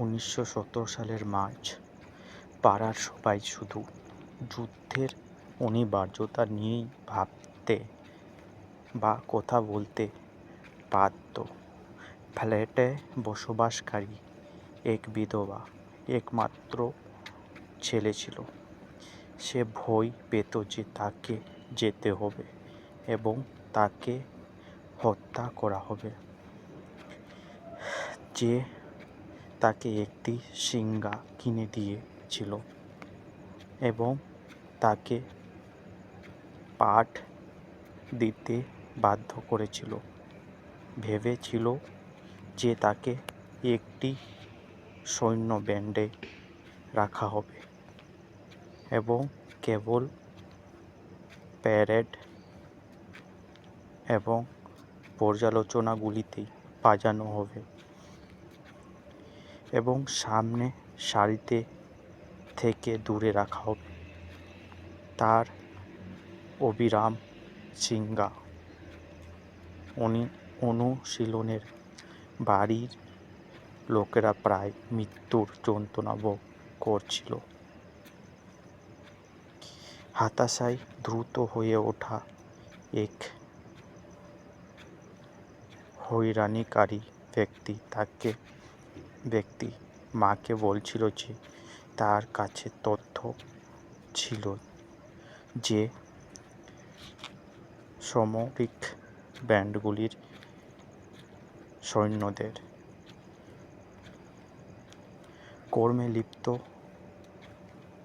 1917 সালের মার্চ। পাড়ার সবাই শুধু যুদ্ধের অনিবার্যতা নিয়েই ভাবতে বা কথা বলতে পারত। ফ্ল্যাটে বসবাসকারী এক বিধবা একমাত্র ছেলে ছিল। সে ভয় পেত যে তাকে যেতে হবে এবং তাকে হত্যা করা হবে। যে তাকে একটি সিঙ্গা কিনে দিয়েছিল এবং তাকে পাঠ দিতে বাধ্য করেছিল। ভেবেছিল যে তাকে একটি সৈন্য ব্যান্ডে রাখা হবে এবং কেবল প্যারেড এবং পর্যালোচনাগুলিতেই বাজানো হবে এবং সামনে সারিতে থেকে দূরে রাখা হবে। তার অবিরাম সিঙ্গা অনুশীলনের বাড়ির লোকেরা প্রায় মৃত্যুর যন্ত্রণা ভোগ করছিল। হতাশায় দ্রুত হয়ে ওঠা এক হয়রানিকারী ব্যক্তি মাকে বলছিল যে তার কাছে তথ্য ছিল যে সামরিক ব্যান্ডগুলির সৈন্যদের কর্মে লিপ্ত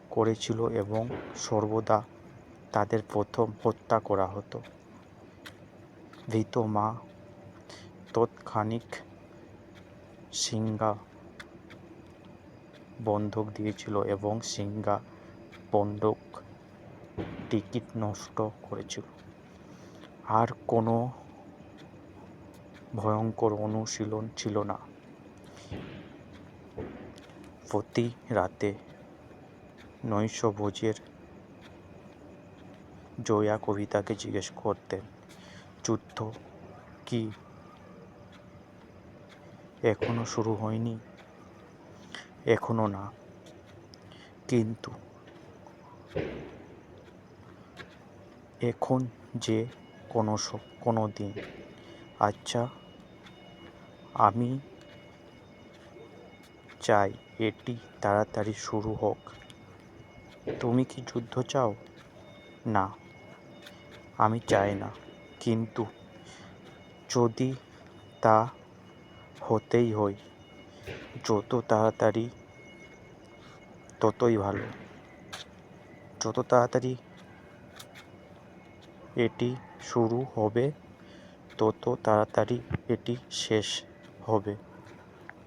করেছিল এবং সর্বদা তাদের প্রথম হত্যা করা হতো। ভীত মা তৎক্ষণিক সিঙ্গা বন্দুক দিয়েছিল এবং সিঙ্গা বন্দুক টিকিট নষ্ট করেছিল। আর কোনো ভয়ঙ্কর অনুশীলন ছিল না। প্রতি রাতে নৈশভোজের জয়া কবিতাকে জিজ্ঞেস করতেন, যুদ্ধ কি এখনো শুরু হয়নি? এখনো না, কিন্তু এখন যে কোনো দিন। আচ্ছা, আমি চাই এটি তাড়াতাড়ি শুরু হোক। তুমি কি যুদ্ধ চাও? না, আমি চাই না, কিন্তু যদি তা হতেই হয়, যত তাড়াতাড়ি ততই ভালো। যত তাড়াতাড়ি এটি শুরু হবে, তত তাড়াতাড়ি এটি শেষ হবে।